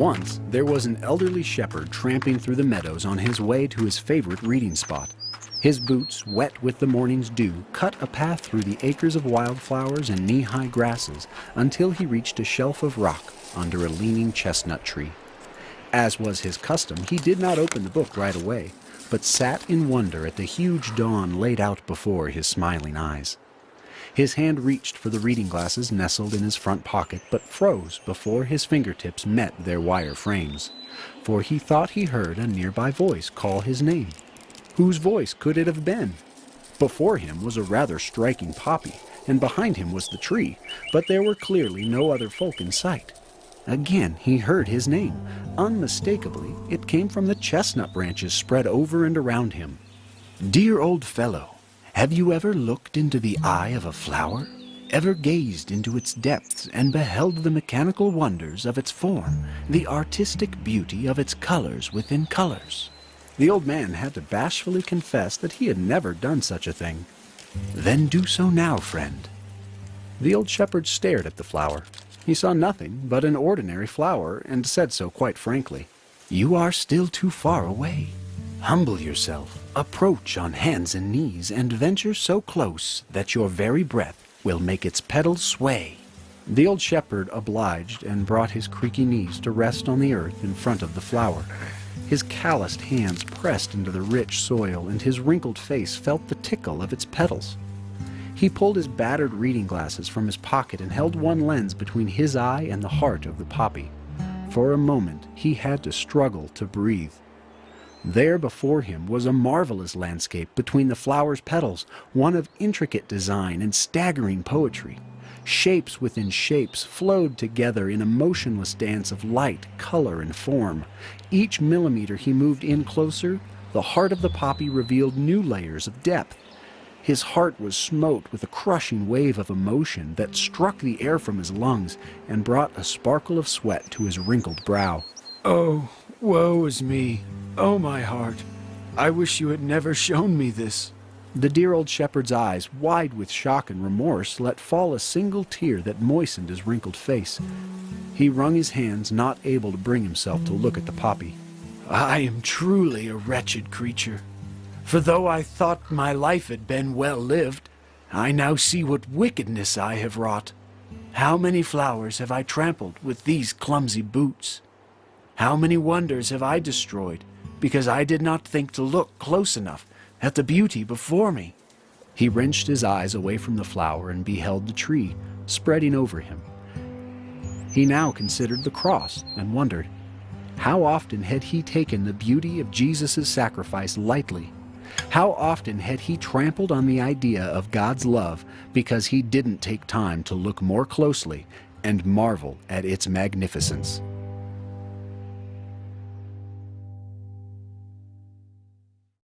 Once, there was an elderly shepherd tramping through the meadows on his way to his favorite reading spot. His boots, wet with the morning's dew, cut a path through the acres of wildflowers and knee-high grasses until he reached a shelf of rock under a leaning chestnut tree. As was his custom, he did not open the book right away, but sat in wonder at the huge dawn laid out before his smiling eyes. His hand reached for the reading glasses nestled in his front pocket, but froze before his fingertips met their wire frames, for he thought he heard a nearby voice call his name. Whose voice could it have been? Before him was a rather striking poppy, and behind him was the tree, but there were clearly no other folk in sight. Again he heard his name. Unmistakably, it came from the chestnut branches spread over and around him. "Dear old fellow, have you ever looked into the eye of a flower? Ever gazed into its depths and beheld the mechanical wonders of its form, the artistic beauty of its colors within colors?" The old man had to bashfully confess that he had never done such a thing. "Then do so now, friend." The old shepherd stared at the flower. He saw nothing but an ordinary flower, and said so quite frankly. "You are still too far away. Humble yourself, approach on hands and knees, and venture so close that your very breath will make its petals sway." The old shepherd obliged and brought his creaky knees to rest on the earth in front of the flower. His calloused hands pressed into the rich soil, and his wrinkled face felt the tickle of its petals. He pulled his battered reading glasses from his pocket and held one lens between his eye and the heart of the poppy. For a moment he had to struggle to breathe. There before him was a marvelous landscape between the flower's petals, one of intricate design and staggering poetry. Shapes within shapes flowed together in a motionless dance of light, color, and form. Each millimeter he moved in closer, the heart of the poppy revealed new layers of depth. His heart was smote with a crushing wave of emotion that struck the air from his lungs and brought a sparkle of sweat to his wrinkled brow. "Oh, woe is me! Oh, my heart! I wish you had never shown me this." The dear old shepherd's eyes, wide with shock and remorse, let fall a single tear that moistened his wrinkled face. He wrung his hands, not able to bring himself to look at the poppy. "I am truly a wretched creature. For though I thought my life had been well lived, I now see what wickedness I have wrought. How many flowers have I trampled with these clumsy boots? How many wonders have I destroyed because I did not think to look close enough at the beauty before me?" He wrenched his eyes away from the flower and beheld the tree spreading over him. He now considered the cross and wondered, how often had he taken the beauty of Jesus' sacrifice lightly? How often had he trampled on the idea of God's love because he didn't take time to look more closely and marvel at its magnificence?